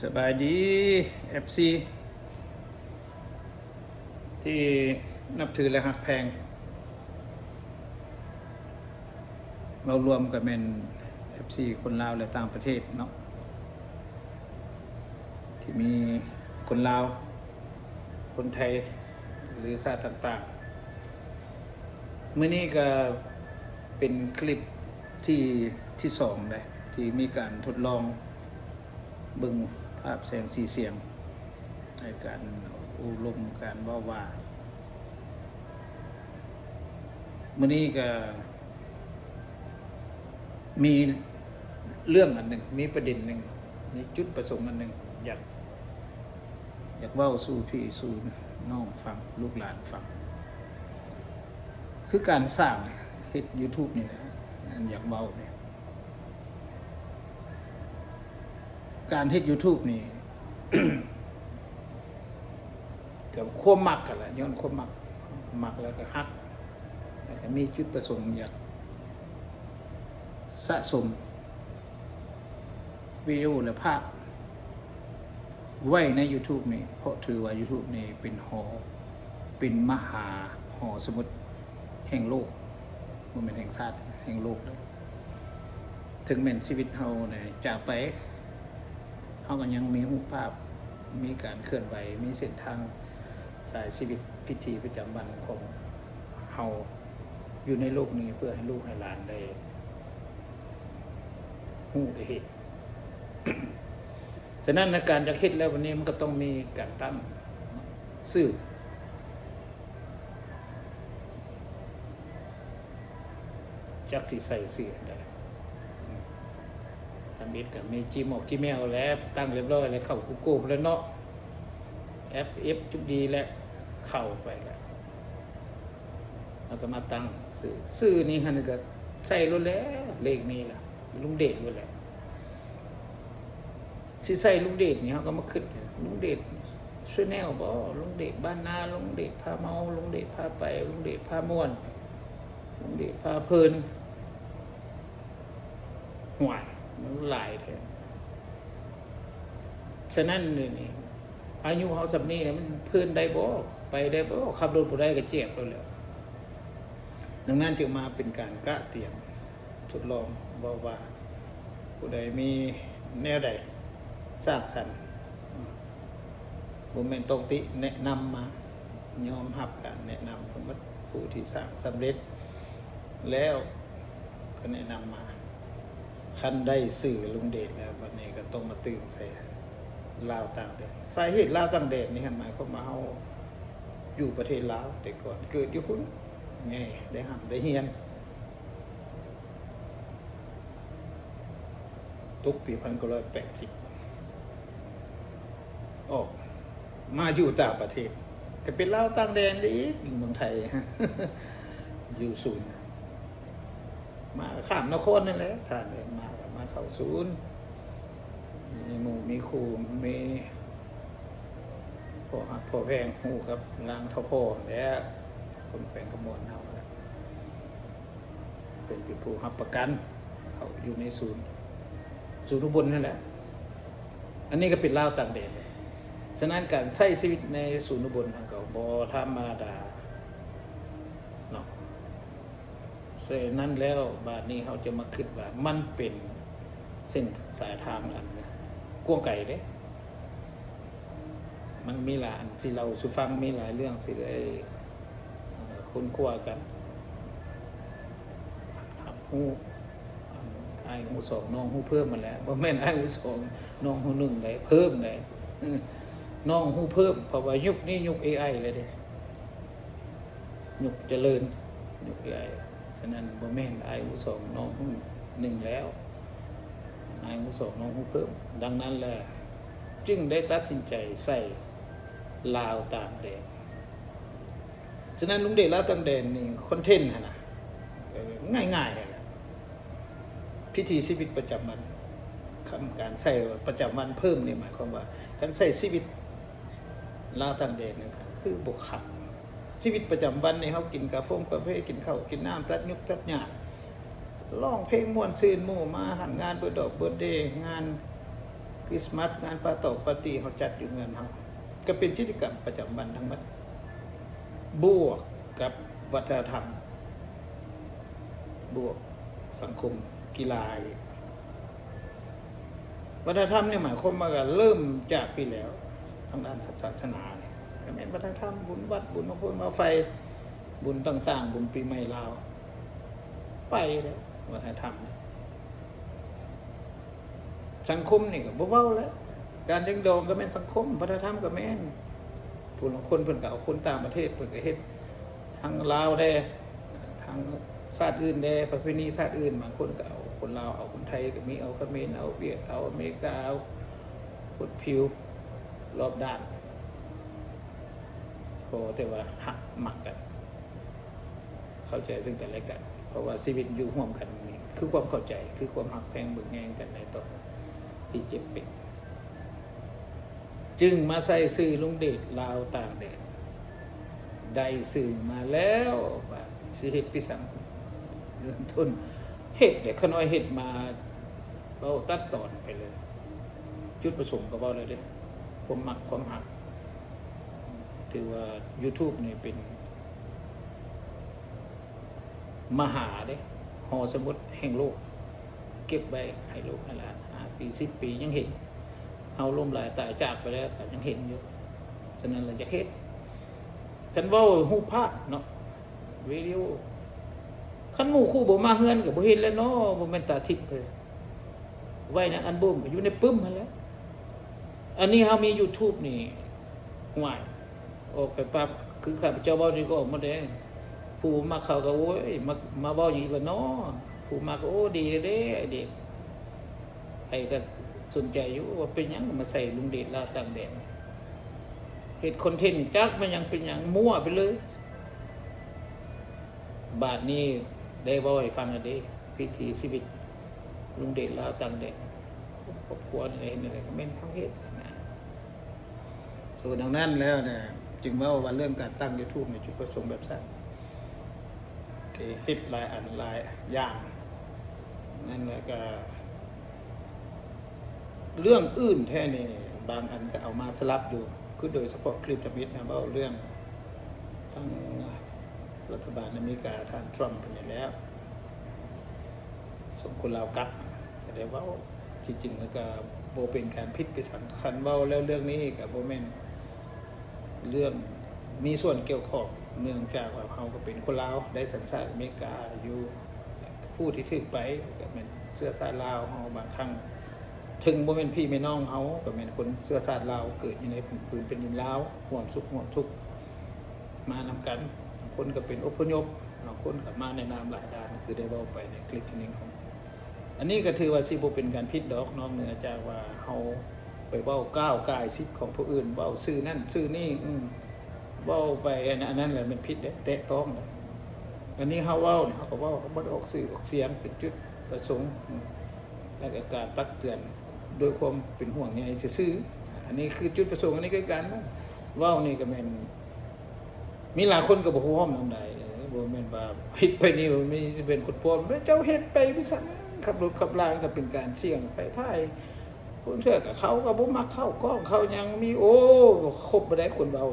สบายดี FC ที่นับถือและหักแพงเรารวมกับเป็น FC คนลาวและต่างประเทศเนาะที่มีคนลาวคนไทยหรือชาติต่างๆมื้อนี้ก็เป็นคลิปที่สองเลยที่มีการทดลองเบิ่งภาพแสงสีเสียงในการอบรมการว่ามื้อนี้ก็มีเรื่องอันหนึ่งมีประเด็นหนึ่งมีจุดประสงค์อันหนึ่งอยากเว้าสู่พี่สู่น้องฟังลูกหลานฟังคือการสร้างเฮ็ด YouTube นี่แหละอยากเว้าเนี่ยการเฮ็ด YouTube นี่ กับความมักกันแหละย้อนความมักแล้วก็ฮักแล้วก็มีจุดประสงค์อยากสะสมวิดีโอและภาพไว้ใน YouTube นี่เพราะถือว่า YouTube นี่เป็นมหาหอสมุดแห่งโลกบ่แม่นแห่งชาติแห่งโลกเลยถึงแม้นชีวิตเฮาเนี่ยจากไปเฮาก็ยังมีรูปภาพมีการเคลื่อนไหวมีเส้นทางสายชีวิตพิธีประจำวันของเฮาอยู่ในโลกนี้เพื่อให้ลูกให้หลานได้ฮู้ได้เห็น ฉะนั้นในการจะคิดแล้ววันนี้มันก็ต้องมีการตั้งชื่อจักสิใส่ชื่อได้ทำบิดกับมี Gmail แล้วตั้งเรียบร้อยแล้วเข้า Google แล้วเนาะแอป F จุดดีแล้วเข้าไปแล้วก็มาตั้งชื่อนี้หั่นก็ใส่รถแล้วเลขนี้ล่ะลุงเดชรถแล้วสิใส่ลุงเดชนี่เฮาก็มาคิดลุงเดชChannel บ่ลุงเดชบ้านนาลุงเดชพาเมาลุงเดชพาไปลุงเดชพาม่วนลุงเดชพาเพลินห่วยมันหลายแท้ฉะนั้นนี่อายุเฮาสำนี้มันเพลินได้บ่ไปได้บ่ขับรถบ่ได้ก็เจ็บแล้วดังนั้นจึงมาเป็นการกะเตรียมทดลองว่าผู้ใดมีแนวใดสร้างสรรค์บ่แม่นต้องติแนะนำมายอมรับการแนะนำของผู้ที่สร้างสำเร็จแล้วก็แนะนำมาคันได้สื่อลุงเดชแล้ววันนี้ก็ต้องมาตื่นใส่ลาวต่างแดนสาเหตุลาวต่างแดนนี่หมายความว่าเฮาอยู่ประเทศลาวแต่ก่อนเกิดอยู่พุ่นไงได้หำได้เฮียนตุกปี1980ออกมาอยู่ต่างประเทศแต่เป็นลาวต่างแดนได้อีกอยู่เมืองไทย อยู่ศูนย์มาข้ามนครนั่นแหละท่านเลยมาเข้าศูนย์มีหมู่มีครูมีพ่อแพงฮู้ครับลางเท่าพ่อแล้วคนแขวงขมวดเฮาแล้วเป็นผู้รับประกันเขาอยู่ในศูนย์อุบลนั่นแหละอันนี้ก็เป็นลาวต่างแดนเลยฉะนั้นการใช้ชีวิตในศูนย์อุบลของเขาบ่ธรรมดาเนาะเส้นนั้นแล้วบาดนี้เขาจะมาคิดว่ามันเป็นเส้นสายทางอันกว้างไกลเด้มันมีหลายอันสิเราสู่ฟังมีหลายเรื่องสิได้ค้นคว้ากันฮู้อ้ายฮู้2น้องฮู้เพิ่มมาแล้วบ่แม่นอ้ายฮู้2น้องฮู้1ได้เพิ่มได้น้องฮู้เพิ่มเพราะว่ายุคนี้ยุค AI เลยเด้ยุคเจริญยุค AI ฉะนั้นบ่แม่นอ้ายฮู้2น้องฮู้1แล้วอ้ายฮู้2น้องฮู้เพิ่มดังนั้นแหละจึงได้ตัดสินใจใส่ลาวต่างแดนฉะนั้นลุงเดชลาวต่างแดนนี่คอนเทนต์หั่นน่ะง่ายๆนั่นแหละพิธีชีวิตประจำวันการใส่ประจำวันเพิ่มนี่หมายความว่าการใส่ชีวิตลาวต่างแดนนี่คือบ่ขัดชีวิตประจำวันนี่เฮากินกาแฟกินข้าวกินน้ำตัดยุกตัดหญ้าร้องเพลงม่วนซื่นหมู่มาหันงานเบิดดอกเบิดเดย์งาน คริสต์มาสงานปาโตปาร์ตี้เขาจัดอยู่เงินเฮาก็เป็นกิจกรรมประจำวันทั้งหมดบวกกับวัฒนธรรมบวกสังคมกีฬาวัฒนธรรมเนี่ยหมายความว่าเริ่มจากปีแล้วทางด้านศาสนาเนี่ยก็เป็นวัฒนธรรมบุญวัดบุญมาพูนมาไฟบุญต่างๆบุญปีใหม่ลาวไปเลยวัฒนธรรมสังคมนี่ก็บ่เว้าแล้วการเลี้ยงดองก็แม่นสังคมวัฒนธรรมก็แม่นผู้ลางคนเพิ่นก็เอาคนต่างประเทศเพิ่นก็เฮ็ดทั้งลาวได้ทั้งชาติอื่นได้ประเพณีชาติอื่นบางคนก็เอาคนลาวเอาคนไทยก็มีเอาเขมรเอาเวียดเอาอเมริกาเอาคนผิวรอบด้านโหแต่ว่าหักมักกันเข้าใจซึ่งกันและกันเพราะว่าชีวิตอยู่ร่วมกันนี่คือความเข้าใจคือความหักแพงเบิ่งแยงกันในตอนที่เจ็บเป็นจึงมาใส่สื่อลุงเดชลาวต่างแดนได้สื่อมาแล้วว่าสิเฮ็ดพิสังเรื่องทุนเฮ็ดแต่ขน้อยเฮ็ดมาเว้าตัดตอนไปเลยจุดประสงค์ก็เว้าเลยเด้ความมักความหักถือว่า YouTube นี่เป็นมหาเด้หอสมุดแห่งโลกเก็บไว้ให้ลูกให้หลาน5 ปี10 ปียังเห็นเฮาล้มหลายตายจากไปแล้วก็ยังเห็นอยู่ฉะนั้นเราจะเฮ็ดฉันเว้ารูปภาพเนาะวิดีโอคันหมู่คู่บ่มาเฮือนก็บ่เห็นแล้วเนาะบ่แม่นตาทิพย์เลยไว้ในอัลบั้มอยู่ในปึ้มหั่นแหละอันนี้เฮามี YouTube นี่ห่วยออกไปปั๊บคือข้าพเจ้าเว้านี่ก็ออกมาได้ผู้มาเข้าก็โอ้ยมาเว้าอย่างนี้ล่ะเนาะผู้มาก็โอ้ดีเด้ไอ้เด็กไอ้ก็สนใจอยู่ว่าเป็นหยังมาใส่ลุงเดชลาวต่างแดนเฮ็ดคอนเทนต์จักมันยังเป็นหยังมั่วไปเลยบาดนี้ได้เว้าให้ฟังแล้วเด้วิถีชีวิตลุงเดชลาวต่างแดนครอบครัวนี่เห็นอะไรก็แม่นเฮาเฮ็ดนะส่วนดังนั้นแล้วเนี่ยจึงเว้าว่าเรื่องการตั้ง YouTube ในจุดประสงค์แบบสั้นเฮ็ดหลายอันหลายอย่างนั่นแหละก็เรื่องอื่นแท้นี่บางอันก็เอามาสลับอยู่คือโดยเฉพาะคลิปทมิตนะเว้าเรื่องทั้งรัฐบาลอเมริกาท่านทรัมป์เป็นอยู่แล้วสมคนลาวกลับแต่ว่าจริงๆแล้วก็บ่เป็นการผิดไปสำคัญเว้าแล้วเรื่องนี้ก็บ่แม่นเรื่องมีส่วนเกี่ยวข้องเนื่องจากว่าเฮาก็เป็นคนลาวได้สัญชาติอเมริกาอยู่ผู้ที่ถูกไปก็แม่นเชื้อสายลาวเฮาบางครั้งถึงบ่แม่นพี่แม่น้องเฮาก็แม่นคนเชื้อสายลาวเกิดอยู่ในพื้นแผ่นดินลาวร่วมสุขร่วมทุกข์มานำกันบางคนก็เป็นอพยพบางคนก็มาในนามหลายด้านคือได้เว้าไปในคลิปนี้ของอันนี้ก็ถือว่าสิบ่เป็นการผิดดอกนอกเหนือจากว่าเฮาไปเว้าก้าวก่ายสิทธิ์ของผู้อื่นเว้าชื่อนั่นชื่อนี้เว้าไปอันนั้นแหละมันผิดเด้แตะต้องเด้อันนี้เฮาเว้าเนี่ยเฮาก็เว้าบ่ได้ออกสื่อออกเสียงเป็นจุดประสงค์และก็การตักเตือนโดยความเป็นห่วงใยซื่อๆอันนี้คือจุดประสงค์อันนี้คือการเว้านี่ก็แม่นมีหลายคนก็บ่ฮู้ฮ้อมนำใดบ่แม่นว่าเฮ็ดไปนี่มีสิเป็นคนพร้อมเจ้าเฮ็ดไปพิสันขับรถขับลางก็เป็นการเสี่ยงไปท้ายคนเถื่อกับเขาก็บ่มักเข้ากล้องเขายังมีโอ้ครบบ่ได้คนเว้า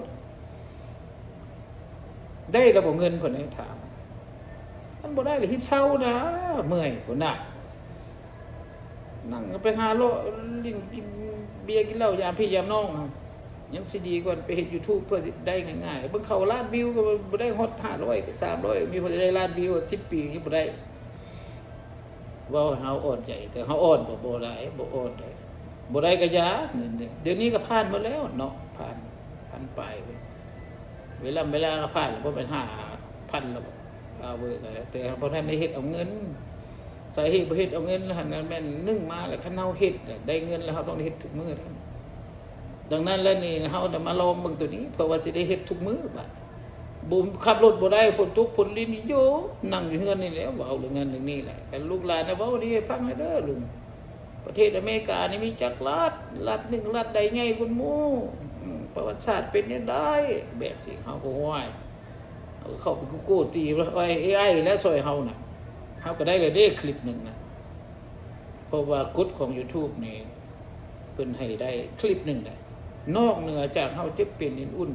ได้ระบบเงินเพิ่นให้ถามมันบ่ได้เลยหิบเซานะเมื่อยพุ่นน่ะนั่งไปหาโลลิ้นกินเบียร์กินเหล้ายามพี่ยามน้องยังสิดีกว่าไปเฮ็ด YouTube เพื่อสิได้ง่ายๆเบิ่งเข้าล้านวิวก็บ่ได้ฮอด500 300มีเพิ่นได้ล้านวิว10 ปียังบ่ได้เว้าเฮาอ่อนใจแต่เฮาอ่อนบ่ได้บ่อ่อนได้บ่ได้ก็ยาเงินเดี๋ยวนี้ก็ผ่านมาแล้วเนาะผ่านไปเวลาก็ผ่านแล้วบ่เป็น5,000แล้วเอาเบิกแล้วแต่บ่ทันได้เฮ็ดเอาเงินสาเหตุบ่เฮ็ดเอาเงินหั่นแม่นนึ่งมาแล้วคันเฮาเฮ็ดได้เงินแล้วเฮาต้องเฮ็ดทุกมื้อดังนั้นแล้วนี่เฮามาลองเบิ่งตัวนี้เพื่อว่าสิได้เฮ็ดทุกมื้อบัดบ่ขับรถบ่ได้ฝนตกฝนลิ้นโยนั่งอยู่เฮือนนี่แหละเว้าเรื่องนั้นเรื่องนี้แหละแต่ลูกหลานน่ะเว้าดีให้ฟังเด้อลุงประเทศอเมริกานี่มีจักรัฐหนึ่งรัฐใดใหญ่กว่าหมู่ประวัติศาสตร์เป็นจังได๋แบบสิเฮาก็ฮ้วยเข้าไปกูตีไว้ AI แล้วซอยเฮาน่ะเฮาก็ได้เลยเด้คลิปนึงน่ะเพราะว่ากฎของ YouTube นี่ เพิ่นให้ได้คลิปหนึ่งได้นอกเหนือจากเฮาเจ็บเป็นอุ่น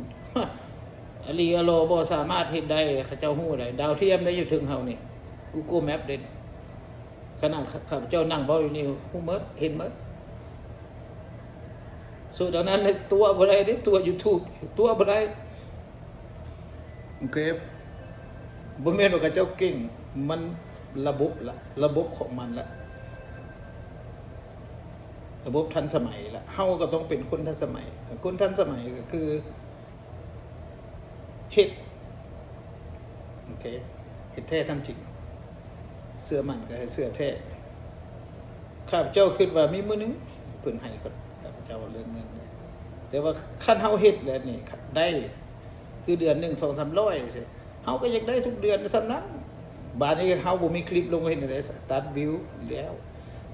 อลีอโลบ่สามารถเฮ็ดได้เขาเจ้าฮู้ได้ดาวเทียมได้อยู่ถึงเฮานี่ Google Map เด้ขณะข้าพเจ้านั่งเว้าอยู่นี่ฮู้หมดเห็นหมดส่วนดังนั้นตัวบ่ได้เด้ตัว YouTube ตัวบ่ได้โอเคบ่แม่นว่าเขาเจ้าเก่งมันระบบละระบบของมันละระบบทันสมัยละเฮาก็ต้องเป็นคนทันสมัยคนทันสมัยก็คือเฮ็ดโอเคเฮ็ดแท้ทำจริงเสื้อมันก็ให้เสื้อแท้ข้าพเจ้าคิดว่ามีมื้อนึงเพิ่นให้ข้าพเจ้าเรื่องเงินแต่ว่าคันเฮาเฮ็ดแล้วนี่ได้คือเดือนนึง 2-300ซิเฮาก็อยากได้ทุกเดือนซำนั้นบาดนี้เฮาบ่มีคลิปลงเฮ็ดได้ตัดวิวแล้ว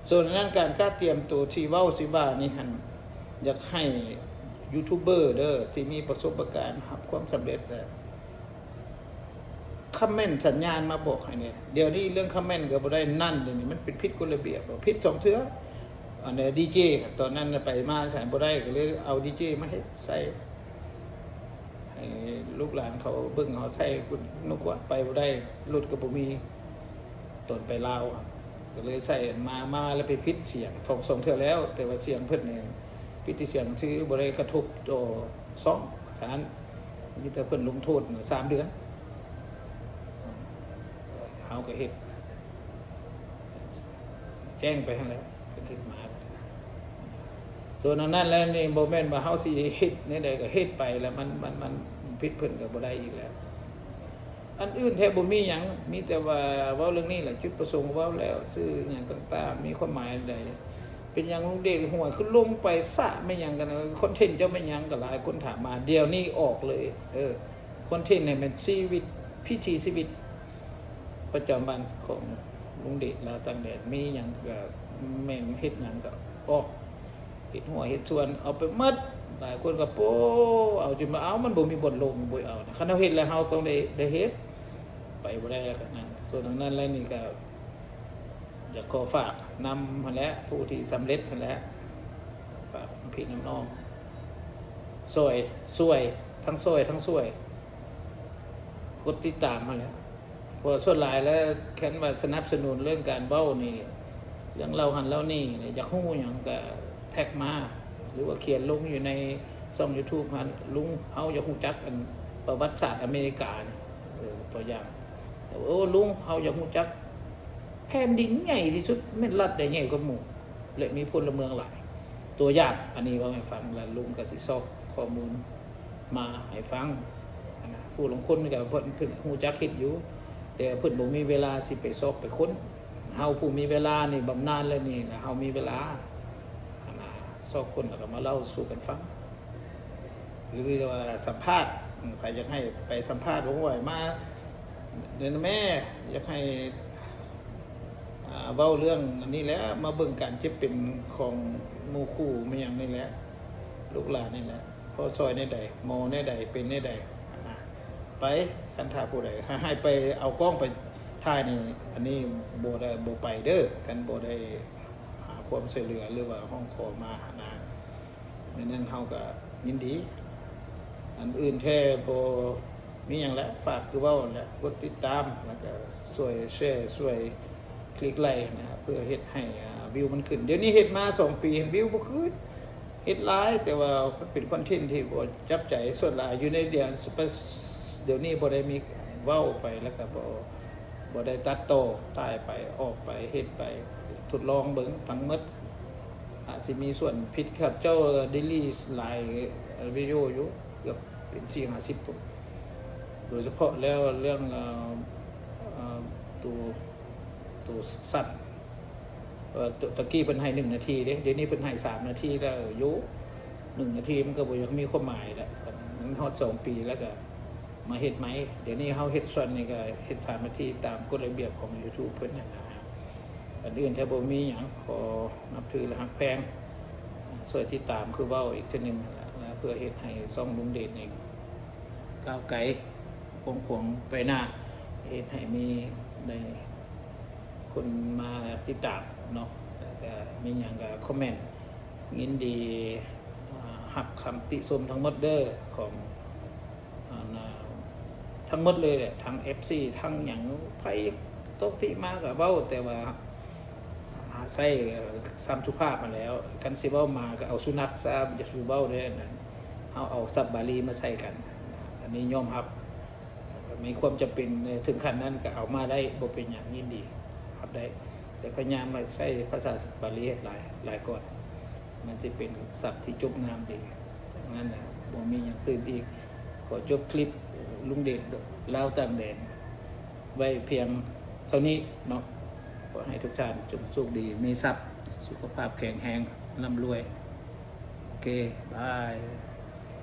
ส่วนนั้นการเตรียมตัวที่เว้าสิว่านี่หั่นอยากให้ยูทูบเบอร์เด้อที่มีประสบการณ์รับความสำเร็จแล้วคอมเมนต์สัญญาณมาบอกให้เนี่ยเดี๋ยวนี้เรื่องคอมเมนต์ก็บ่ได้นั่นเดี๋ยวนี้มันเป็นผิดกฎระเบียบผิด2เทื่ออันนี้ดีเจตอนนั้นไปมาใส่บ่ได้ก็เลยเอาดีเจมาเฮ็ดใส่ให้ลูกหลานเขาเบิ่งเขาใส่คุณนึกว่าไปบ่ได้รถก็บ่มีตอนไปลาวก็เลยใส่มาแล้วไปผิดเสียง2เทื่อแล้วแต่ว่าเสียงเพิ่นนี่ผิดเสียงชื่อบ่ได้กระทบต่อ2ศาลมีแต่เพิ่นลงโทษ3เดือนเฮาก็เฮ็ดแจ้งไปหั่นแล้วเพิ่นเฮ็ดมาส่วนนั้นแล้วนี่บ่แม่นว่าเฮาสิเฮ็ดในใดก็เฮ็ดไปแล้วมันผิดเพิ่นก็บ่ได้อีกแล้วอันอื่นแทบบ่มีหยังมีแต่ว่าเว้าเรื่องนี้แหละจุดประสงค์เว้าแล้วซื่อหยังต่างๆมีความหมายใดเป็นหยังลุงเดชห่วยคือลงไปสะไม่หยังกันคอนเทนต์เจ้าไม่หยังก็หลายคนถามมาเดี๋ยวนี้ออกเลยคอนเทนต์เนี่ยมันชีวิตพิธีชีวิตประจำวันของลุงเดชลาวต่างแดนมีหยังก็แม่นเฮ็ดหยังก็ออกเฮ็ดหัวเฮ็ดส่วนเอาไปหมดหลายคนก็โปเอาจนมาเอามันบ่มีบทลงบ่เอาคันเฮาเฮ็ดแล้วเฮาต้องได้เฮ็ดไปบ่ได้แล้วก็นั่นส่วนนั้นแล้วนี่ก็อยากขอฝากนำหั่นแหละผู้ที่สำเร็จหั่นแหละฝากพี่น้องๆช่วยทั้งช่วยทั้งช่วยกดติดตามหั่นแหละเพราะส่วนหลายแล้วแค่ว่าสนับสนุนเรื่องการเว้านี่เรื่องเราหันแล้วนี่อยากฮู้หยังก็แท็กมาหรือว่าเขียนลงอยู่ในช่อง YouTube หันลุงเฮาอยากฮู้จักอันประวัติศาสตร์อเมริกาตัวอย่างลุงเฮาอยากฮู้จักแผ่นดินใหญ่ที่สุดแม่นรัฐใดใหญ่กว่าหมู่และมีพลเมืองหลายตัวอย่างอันนี้ว่าให้ฟังแล้วลุงก็สิซอกข้อมูลมาให้ฟังนะผู้ลางคนก็เพิ่นฮู้จักเฮ็ดอยู่แต่เพิ่นบ่มีเวลาสิไปซอกไปค้นเฮาผู้มีเวลานี่บำนาญแล้วนี่เฮามีเวลาซอกคนแล้วก็มาเล่าสู่กันฟังหรือว่าสัมภาษณ์ใครอยากให้ไปสัมภาษณ์ผมว่ามาเดี๋ยวแม่อยากให้เว้าเรื่องอันนี้แหละมาเบิ่งการเจ็บเป็นของหมู่คู่มันหยังนี่แหละลูกหลานนี่แหละพอซอยในใดหมอในใดเป็นในใดไปคันถ้าผู้ใดให้ไปเอากล้องไปถ่ายนี่อันนี้บ่ได้บ่ไปเด้อคันบ่ได้หาความช่วยเหลือหรือว่าห้องขอมานะดังนั้นเฮาก็ยินดีอันอื่นแท้บ่มีหยังแล้วฝากคือเว้าแหละกดติดตามแล้วก็ช่วยแชร์ช่วยคลิกไลค์นะครับเพื่อเฮ็ดให้วิวมันขึ้นเดี๋ยวนี้เฮ็ดมา2ปีเห็นวิวบ่ขึ้นเฮ็ดหลายแต่ว่ามันเป็นคอนเทนต์ที่บ่จับใจส่วนหลายอยู่ในเดี๋ยวนี้บ่ได้มีเว้าไปแล้วก็บ่ได้ตัดต่อตายไปออกไปเฮ็ดไปทดลองเบิ่งทั้งหมดอาจสิมีส่วนผิดครับเจ้าดิลีสหลายวิดีโออยู่เกือบเป็น 4-50 ตัวโดยเฉพาะแล้วเรื่องตัวสัตว์ตะกี้เพิ่นให้1นาทีเด้เดี๋ยวนี้เพิ่นให้3นาทีแล้วอยู่1นาทีมันก็บ่ยังมีความหมายแล้วมันฮอด2ปีแล้วก็มาเฮ็ดไหมเดี๋ยวนี้เฮาเฮ็ดส่วนนี้ก็เฮ็ด3นาทีตามกฎระเบียบของ YouTube เพิ่นนั่นนะอันอื่นถ้าบ่มีหยังขอนับถือและฮักแพงช่วยติดตามคือเว้าอีกเทื่อนึงเพื่อเฮ็ดให้ช่องลุงเดชนี่ก้าวไกลขวงไปหน้าเฮ็ดให้มีได้คนมาติดตามเนาะแล้วก็มีหยังก็คอมเมนต์ ยินดีหับคำติชมทั้งหมดเด้อของทั้งหมดเลยแหละทั้ง FC ทั้งอย่างใครตกติมากับเบ้าแต่ว่าใส่ซ้ำสุภาพมาแล้วกันสิเบ้ามาก็เอาสุนัขซะจะสูเบ้าเด้อนั่นเอาศัพท์บาลีมาใส่กันอันนี้ยอมรับมีความจำเป็นถึงขั้นนั้นก็เอามาได้บ่เป็นอย่างยินดีครับได้แต่พยายามมาใช้ภาษาบาลีหลายก่อนมันจะเป็นศัพท์ที่จบงามดีดังนั้นนะบ่มีอย่างตื่นอีกขอจบคลิปลุงเดชลาวต่างแดนไว้เพียงเท่านี้เนาะขอให้ทุกท่านจงโชคดีมีทรัพย์สุขภาพแข็งแรงร่ำรวยโอเคบาย